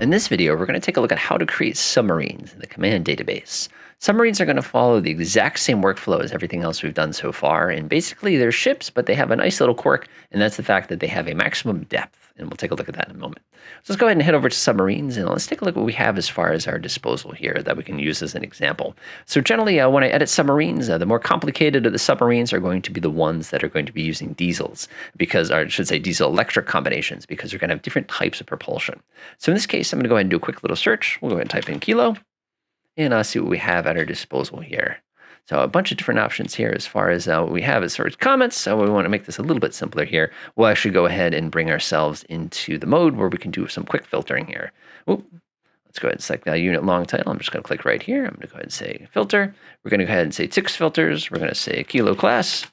In this video, we're going to take a look at how to create submarines in the command database. Submarines are going to follow the exact same workflow as everything else we've done so far, and basically they're ships, but they have a nice little quirk, and that's the fact that they have a maximum depth, and we'll take a look at that in a moment. So let's go ahead and head over to submarines, and let's take a look at what we have as far as our disposal here that we can use as an example. So generally, when I edit submarines, the more complicated of the submarines are going to be the ones that are going to be using diesels, because, or I should say diesel-electric combinations, because they're going to have different types of propulsion. So in this case, I'm going to go ahead and do a quick little search. We'll go ahead and type in kilo, and see what we have at our disposal here. So a bunch of different options here as far as what we have as far as comments. So we want to make this a little bit simpler here. We'll actually go ahead and bring ourselves into the mode where we can do some quick filtering here. Let's go ahead and select that unit long title. I'm just going to click right here. I'm going to go ahead and say filter. We're going to go ahead and say 6 filters. We're going to say kilo class.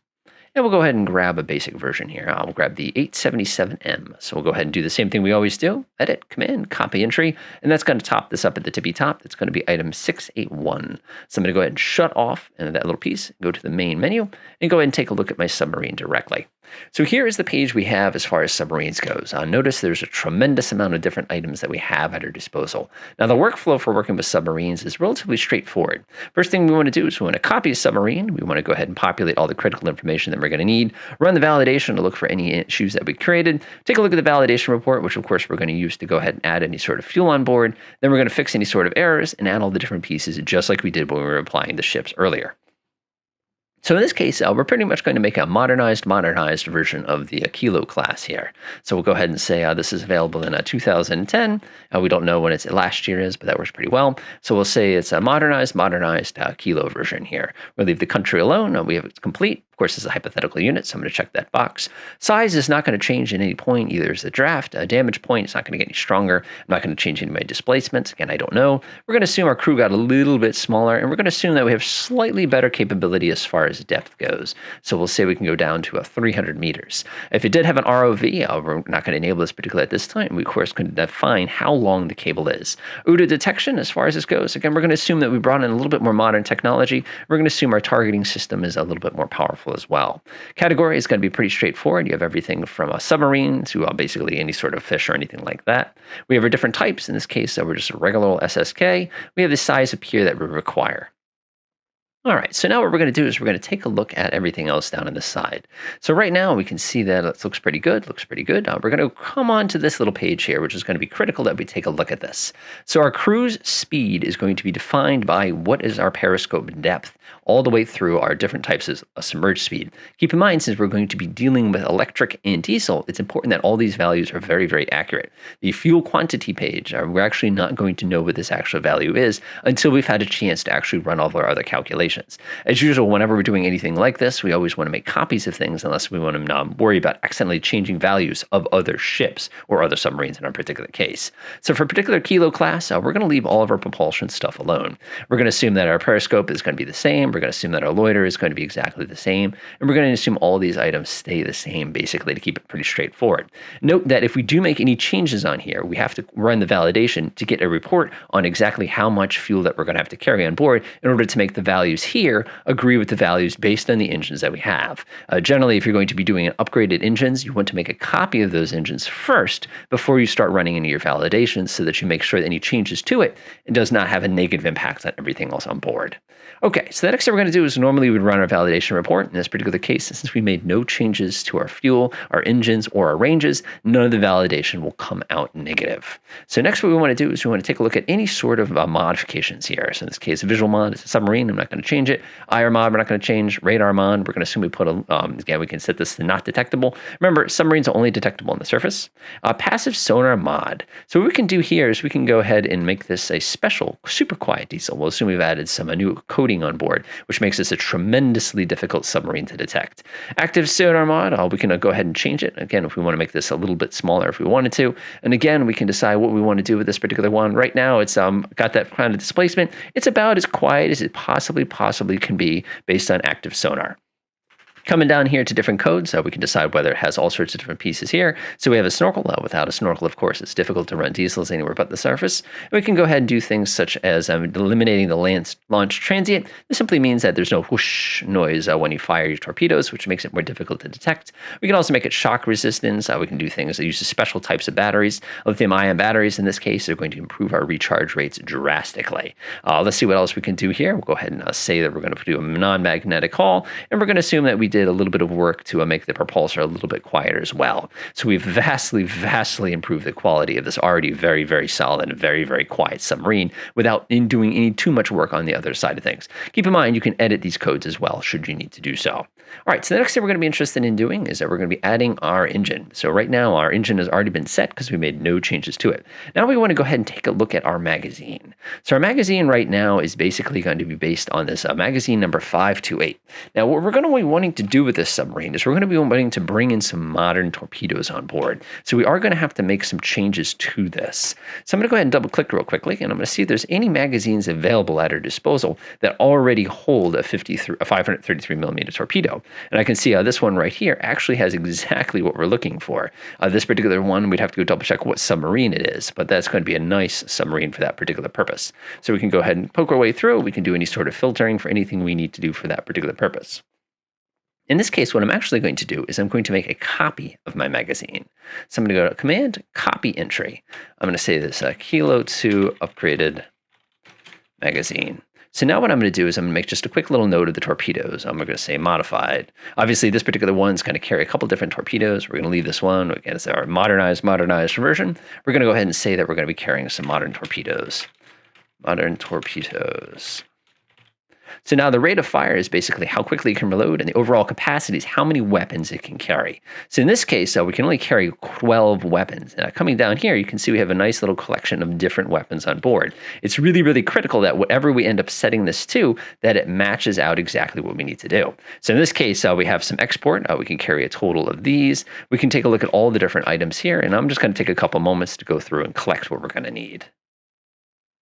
And we'll go ahead and grab a basic version here. I'll grab the 877M. So we'll go ahead and do the same thing we always do. Edit, command, copy entry. And that's going to top this up at the tippy top. It's going to be item 681. So I'm going to go ahead and shut off that little piece, go to the main menu, and go ahead and take a look at my submarine directly. So here is the page we have as far as submarines goes. Notice there's a tremendous amount of different items that we have at our disposal. Now the workflow for working with submarines is relatively straightforward. First thing we want to do is we want to copy a submarine. We want to go ahead and populate all the critical information that we're going to need, run the validation to look for any issues that we created, take a look at the validation report, which of course we're going to use to go ahead and add any sort of fuel on board. Then we're going to fix any sort of errors and add all the different pieces just like we did when we were applying the ships earlier. So in this case, we're pretty much going to make a modernized version of the Kilo class here. So we'll go ahead and say this is available in 2010. We don't know when its last year is, but that works pretty well. So we'll say it's a modernized Kilo version here. We'll leave the country alone. We have it complete. Of course, it's a hypothetical unit, so I'm going to check that box. Size is not going to change at any point. Either is the draft, damage point. It's not going to get any stronger. I'm not going to change any of my displacements. Again, I don't know. We're going to assume our crew got a little bit smaller, and we're going to assume that we have slightly better capability as far as depth goes. So we'll say we can go down to 300 meters. If it did have an ROV, we're not going to enable this particularly at this time. We, of course, can define how long the cable is. OODA detection, as far as this goes, again, we're going to assume that we brought in a little bit more modern technology. We're going to assume our targeting system is a little bit more powerful as well. Category is going to be pretty straightforward. You have everything from a submarine to basically any sort of fish or anything like that. We have our different types. In this case, we're just a regular old SSK. We have the size up here that we require. All right, so now what we're going to do is we're going to take a look at everything else down on the side. So right now we can see that it looks pretty good, We're going to come on to this little page here, which is going to be critical that we take a look at this. So our cruise speed is going to be defined by what is our periscope depth all the way through our different types of submerged speed. Keep in mind, since we're going to be dealing with electric and diesel, it's important that all these values are very, very accurate. The fuel quantity page, we're actually not going to know what this actual value is until we've had a chance to actually run all of our other calculations. As usual, whenever we're doing anything like this, we always want to make copies of things unless we want to worry about accidentally changing values of other ships or other submarines in our particular case. So for a particular Kilo class, we're going to leave all of our propulsion stuff alone. We're going to assume that our periscope is going to be the same. We're going to assume that our loiter is going to be exactly the same. And we're going to assume all these items stay the same, basically, to keep it pretty straightforward. Note that if we do make any changes on here, we have to run the validation to get a report on exactly how much fuel that we're going to have to carry on board in order to make the values here agree with the values based on the engines that we have. Generally, if you're going to be doing upgraded engines, you want to make a copy of those engines first before you start running into your validations so that you make sure that any changes to it does not have a negative impact on everything else on board. Okay, so the next thing we're going to do is normally we'd run our validation report. In this particular case, since we made no changes to our fuel, our engines, or our ranges, none of the validation will come out negative. So next what we want to do is we want to take a look at any sort of modifications here. So in this case, a visual mod is a submarine. I'm not going to change it. IR mod, we're not going to change. Radar mod, we're going to assume we put again, we can set this to not detectable. Remember, submarines are only detectable on the surface. Passive sonar mod. So what we can do here is we can go ahead and make this a special super quiet diesel. We'll assume we've added some new coating on board, which makes this a tremendously difficult submarine to detect. Active sonar mod, we can go ahead and change it. Again, if we want to make this a little bit smaller if we wanted to. And again, we can decide what we want to do with this particular one. Right now, it's got that kind of displacement. It's about as quiet as it possibly can be based on active sonar. Coming down here to different codes, we can decide whether it has all sorts of different pieces here. So we have a snorkel. Without a snorkel, of course, it's difficult to run diesels anywhere but the surface. And we can go ahead and do things such as eliminating the launch transient. This simply means that there's no whoosh noise when you fire your torpedoes, which makes it more difficult to detect. We can also make it shock resistance. We can do things that use special types of batteries. Lithium-ion batteries, in this case, are going to improve our recharge rates drastically. Let's see what else we can do here. We'll go ahead and say that we're going to do a non-magnetic hull, and we're going to assume that we did a little bit of work to make the propulsor a little bit quieter as well. So we've vastly improved the quality of this already very, very solid and very, very quiet submarine without doing any too much work on the other side of things. Keep in mind, you can edit these codes as well, should you need to do so. All right, so the next thing we're going to be interested in doing is that we're going to be adding our engine. So right now, our engine has already been set because we made no changes to it. Now we want to go ahead and take a look at our magazine. So our magazine right now is basically going to be based on this magazine number 528. Now what we're going to be wanting to do with this submarine is we're going to be wanting to bring in some modern torpedoes on board. So we are going to have to make some changes to this. So I'm going to go ahead and double click real quickly, and I'm going to see if there's any magazines available at our disposal that already hold a 533 millimeter torpedo. And I can see this one right here actually has exactly what we're looking for. This particular one, we'd have to go double check what submarine it is, but that's going to be a nice submarine for that particular purpose. So we can go ahead and poke our way through. We can do any sort of filtering for anything we need to do for that particular purpose. In this case, what I'm actually going to do is I'm going to make a copy of my magazine. So I'm going to go to Command, Copy Entry. I'm going to say this Kilo 2 upgraded magazine. So now what I'm going to do is I'm going to make just a quick little note of the torpedoes. I'm going to say modified. Obviously, this particular one's going to carry a couple different torpedoes. We're going to leave this one. Again, it's our modernized version. We're going to go ahead and say that we're going to be carrying some modern torpedoes. Modern torpedoes. So now the rate of fire is basically how quickly it can reload, and the overall capacity is how many weapons it can carry. So in this case, we can only carry 12 weapons. Coming down here, you can see we have a nice little collection of different weapons on board. It's really, really critical that whatever we end up setting this to, that it matches out exactly what we need to do. So in this case, we have some export. We can carry a total of these. We can take a look at all the different items here, and I'm just going to take a couple moments to go through and collect what we're going to need.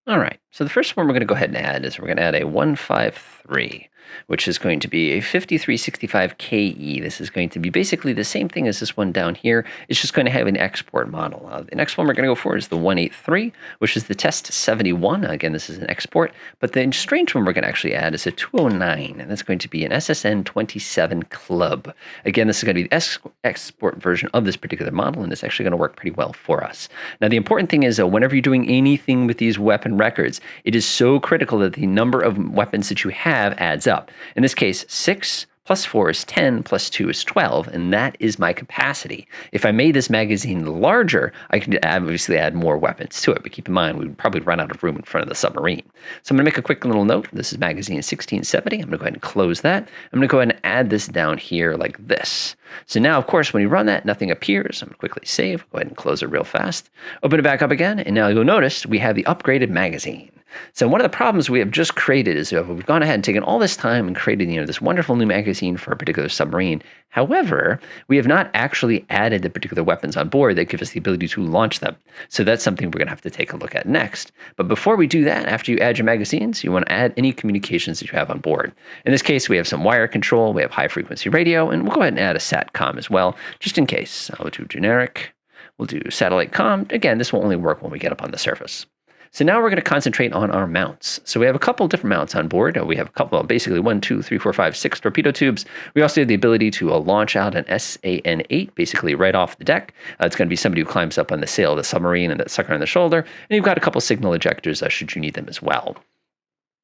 All right, so the first one we're going to go ahead and add is we're going to add a 153, which is going to be a 5365 KE. This is going to be basically the same thing as this one down here. It's just going to have an export model. The next one we're going to go for is the 183, which is the Test 71. Again, this is an export, but the strange one we're going to actually add is a 209, and that's going to be an SSN 27 Club. Again, this is going to be the export version of this particular model, and it's actually going to work pretty well for us. Now, the important thing is, whenever you're doing anything with these weapon records, it is so critical that the number of weapons that you have adds up. In this case, 6 plus 4 is 10, plus 2 is 12, and that is my capacity. If I made this magazine larger, I could obviously add more weapons to it, but keep in mind, we would probably run out of room in front of the submarine. So I'm going to make a quick little note. This is magazine 1670. I'm going to go ahead and close that. I'm going to go ahead and add this down here like this. So now, of course, when you run that, nothing appears. I'm going to quickly save. Go ahead and close it real fast. Open it back up again, and now you'll notice we have the upgraded magazine. So one of the problems we have just created is we've gone ahead and taken all this time and created this wonderful new magazine for a particular submarine. However, we have not actually added the particular weapons on board that give us the ability to launch them. So that's something we're going to have to take a look at next. But before we do that, after you add your magazines, you want to add any communications that you have on board. In this case, we have some wire control, we have high frequency radio, and we'll go ahead and add a SATCOM as well, just in case. I'll do generic. We'll do satellite comm. Again, this will only work when we get up on the surface. So now we're going to concentrate on our mounts. So we have a couple different mounts on board. We have a couple, basically 1, 2, 3, 4, 5, 6 torpedo tubes. We also have the ability to launch out an SAN-8, basically right off the deck. It's going to be somebody who climbs up on the sail of the submarine and that sucker on the shoulder. And you've got a couple signal ejectors should you need them as well.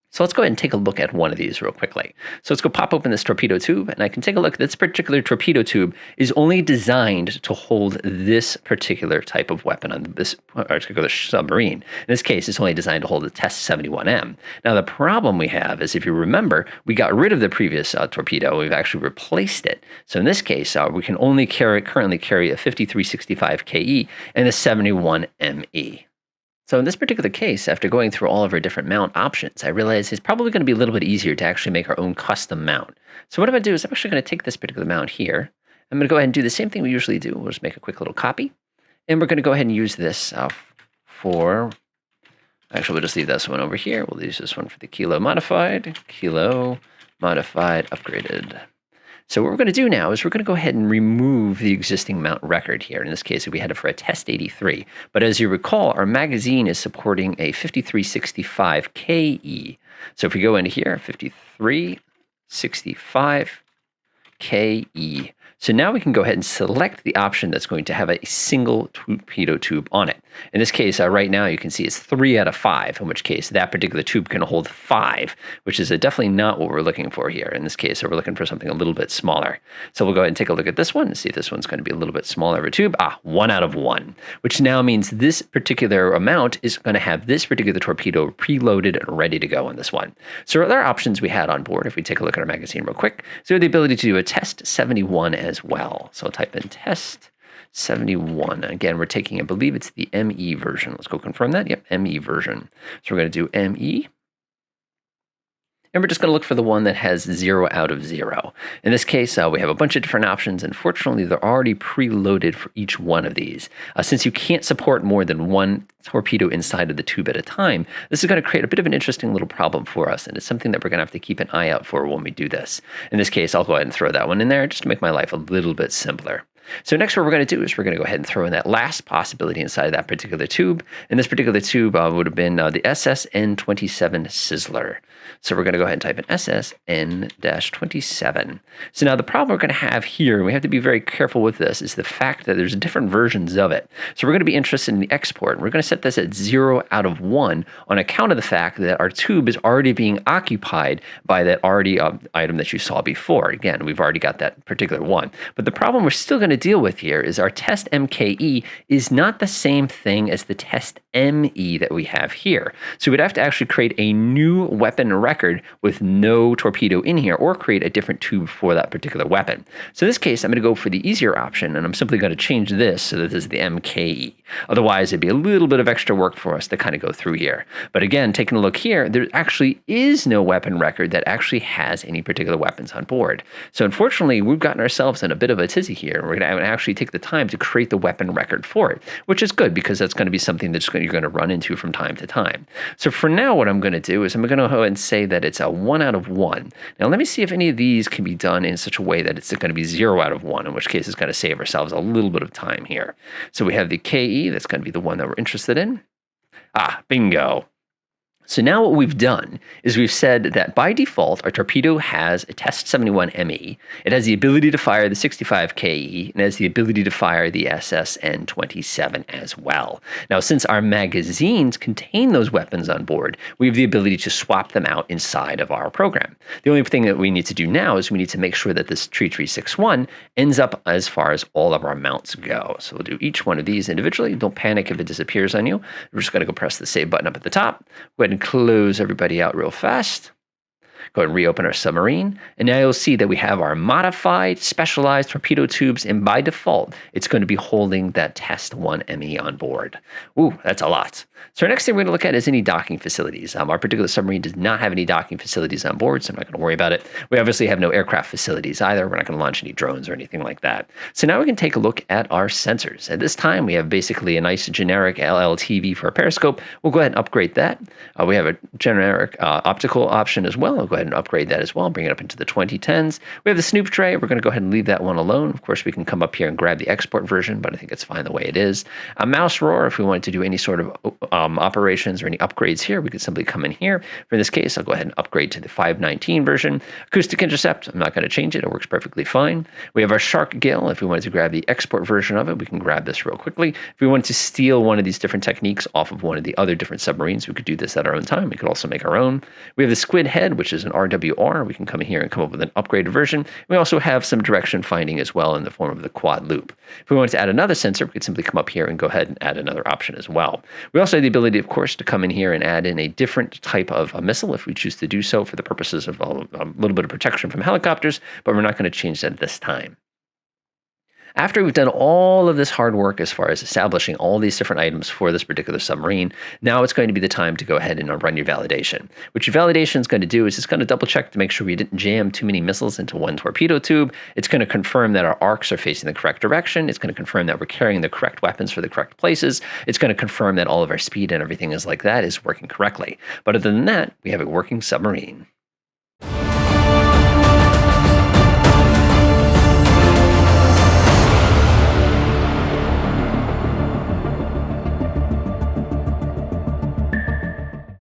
So let's go ahead and take a look at one of these real quickly. So let's go pop open this torpedo tube, and I can take a look. This particular torpedo tube is only designed to hold this particular type of weapon on this particular submarine. In this case, it's only designed to hold the Test 71M. Now, the problem we have is, if you remember, we got rid of the previous torpedo. We've actually replaced it. So in this case, we can only currently carry a 5365 KE and a 71ME. So in this particular case, after going through all of our different mount options, I realized it's probably going to be a little bit easier to actually make our own custom mount. So what I'm going to do is I'm actually going to take this particular mount here. I'm going to go ahead and do the same thing we usually do. We'll just make a quick little copy. And we're going to go ahead and use this for... Actually, we'll just leave this one over here. We'll use this one for the Kilo modified upgraded. So what we're going to do now is we're going to go ahead and remove the existing mount record here. In this case, we had it for a test 83. But as you recall, our magazine is supporting a 5365 KE. So if we go into here, 5365 KE. So now we can go ahead and select the option that's going to have a single torpedo tube on it. In this case, right now you can see it's 3 out of 5, in which case that particular tube can hold 5, which is definitely not what we're looking for here. In this case, so we're looking for something a little bit smaller. So we'll go ahead and take a look at this one and see if this one's going to be a little bit smaller of a tube. 1 out of 1, which now means this particular amount is going to have this particular torpedo preloaded and ready to go on this one. So other options we had on board, if we take a look at our magazine real quick, so we have the ability to do a test 71 as well. So I'll type in test 71. Again, we're taking, I believe it's the ME version. Let's go confirm that. Yep, ME version. So we're going to do ME. And we're just going to look for the one that has 0 out of 0. In this case, we have a bunch of different options. Unfortunately, they're already preloaded for each one of these. Since you can't support more than one torpedo inside of the tube at a time, this is going to create a bit of an interesting little problem for us. And it's something that we're going to have to keep an eye out for when we do this. In this case, I'll go ahead and throw that one in there just to make my life a little bit simpler. So next what we're going to do is we're going to go ahead and throw in that last possibility inside of that particular tube. And this particular tube would have been the SSN-27 Sizzler. So we're going to go ahead and type in SSN-27. So now the problem we're going to have here, and we have to be very careful with this, is the fact that there's different versions of it. So we're going to be interested in the export. And we're going to set this at 0 out of 1 on account of the fact that our tube is already being occupied by that already item that you saw before. Again, we've already got that particular one. But the problem we're still going to deal with here is our test MKE is not the same thing as the test ME that we have here. So we'd have to actually create a new weapon record with no torpedo in here or create a different tube for that particular weapon. So in this case, I'm going to go for the easier option, and I'm simply going to change this so that this is the MKE. Otherwise, it'd be a little bit of extra work for us to kind of go through here. But again, taking a look here, there actually is no weapon record that actually has any particular weapons on board. So unfortunately, we've gotten ourselves in a bit of a tizzy here. We're going to actually take the time to create the weapon record for it, which is good because that's going to be something that you're going to run into from time to time. So for now, what I'm going to do is I'm going to go ahead and say that it's a 1 out of 1. Now let me see if any of these can be done in such a way that it's going to be 0 out of 1, in which case it's going to save ourselves a little bit of time here. So we have the KE, that's going to be the one that we're interested in. Bingo. So now what we've done is we've said that by default, our torpedo has a test 71 ME. It has the ability to fire the 65 KE and has the ability to fire the SSN-27 as well. Now, since our magazines contain those weapons on board, we have the ability to swap them out inside of our program. The only thing that we need to do now is we need to make sure that this 3361 ends up as far as all of our mounts go. So we'll do each one of these individually. Don't panic if it disappears on you. We're just going to go press the save button up at the top. Go ahead and close everybody out real fast. Go ahead and reopen our submarine. And now you'll see that we have our modified specialized torpedo tubes. And by default, it's going to be holding that test 1 ME on board. Ooh, that's a lot. So our next thing we're going to look at is any docking facilities. Our particular submarine does not have any docking facilities on board, so I'm not going to worry about it. We obviously have no aircraft facilities either. We're not going to launch any drones or anything like that. So now we can take a look at our sensors. At this time, we have basically a nice generic LLTV for a periscope. We'll go ahead and upgrade that. We have a generic optical option as well. We'll go ahead and upgrade that as well, bring it up into the 2010s. We have the snoop tray. We're going to go ahead and leave that one alone. Of course, we can come up here and grab the export version, but I think it's fine the way it is. A mouse roar, if we wanted to do any sort of operations or any upgrades here, we could simply come in here. For this case, I'll go ahead and upgrade to the 519 version. Acoustic intercept, I'm not going to change it. It works perfectly fine. We have our shark gill. If we wanted to grab the export version of it, we can grab this real quickly. If we wanted to steal one of these different techniques off of one of the other different submarines, we could do this at our own time. We could also make our own. We have the squid head, which is an RWR. We can come in here and come up with an upgraded version. We also have some direction finding as well in the form of the quad loop. If we wanted to add another sensor, we could simply come up here and go ahead and add another option as well. We also have the ability, of course, to come in here and add in a different type of a missile if we choose to do so for the purposes of a little bit of protection from helicopters, but we're not going to change that at this time. After we've done all of this hard work as far as establishing all these different items for this particular submarine, now it's going to be the time to go ahead and run your validation. What your validation is going to do is it's going to double check to make sure we didn't jam too many missiles into one torpedo tube. It's going to confirm that our arcs are facing the correct direction. It's going to confirm that we're carrying the correct weapons for the correct places. It's going to confirm that all of our speed and everything is like that is working correctly. But other than that, we have a working submarine.